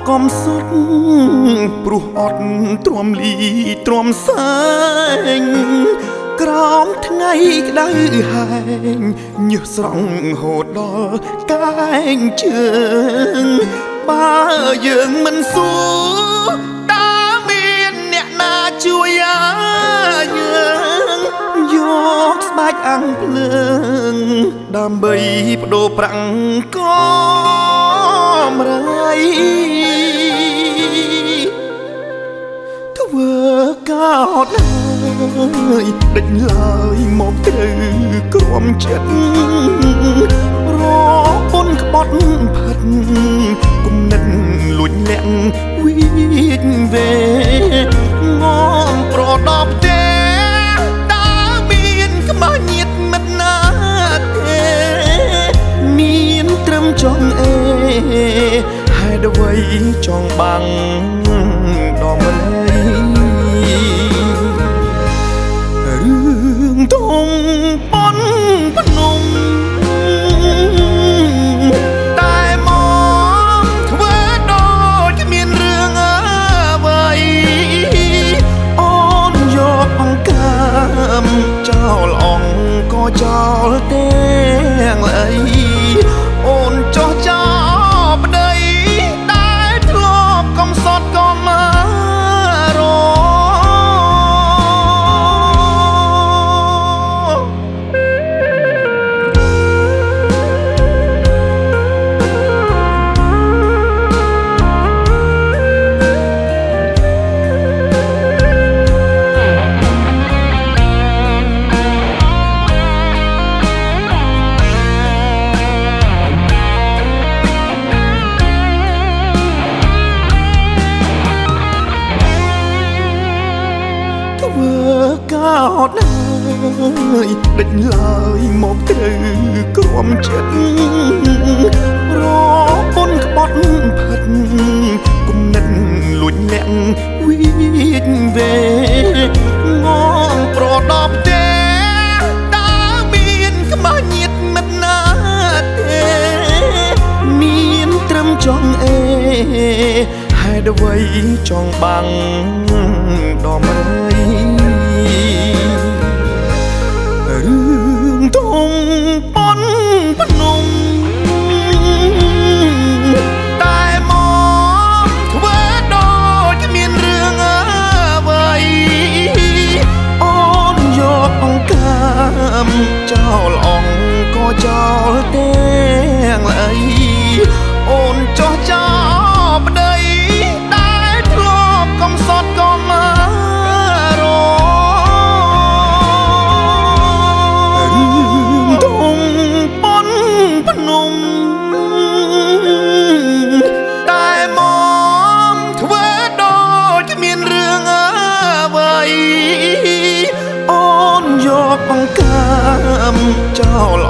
កំសុទ្ធព្រោះអត់ទ្រាំលីទ្រាំសែងក្រោមថ្ងៃក្តៅហែងញើសស្រង់ហូតដល់កែងជើងបើយើងមិនសួរតើមានអ្នកណាជួយយើងយកស្បែកអាំងភ្លើងដើម្បីបដូរប្រាំងកំរៃធ្វើកោតហើយដេញឡើយមកត្រូវក្រំចិត្តរពុនក្បត់ផិតគំនិតលួចលាក់វិវេងំប្រដប់ទេតើមានក្បោះញាតមិត្តណាទេមានត្រឹមចង់អេហេតុអ្វីចង់បាំងដល់មិនរឿងធំប៉ុនភ្នំតែមកធ្វើដូចមានរឿងអ្វីអូនយកអង្កាមចោលអង្គក៏ចោលទាំងអីអូនចោះចោលប្តីតែធ្លាប់កំសត់ក៏មករកោតហើយដេញឡើយមកត្រូវក្រំចិត្តរពុនក្បត់ផិតគំនិតលួចលាក់វិវេងំប្រដប់ទេតើមានក្បោះញាតមិត្តណាទេមានត្រឹមចង់អេហេតុអ្វីចង់បាំងដល់មិនរឿងធំប៉ុនភ្នំតែមកធ្វើដូចមានរឿងអ្វីអូនយកអង្កាមចោលអង្គក៏ចោលទាំងអីអូនចោះចោលប្តីតែធ្លាប់កំសត់ក៏មកភ្នំតែមកធ្វើដូចមានរឿងអ្វីអូនយកអង្កាមចោល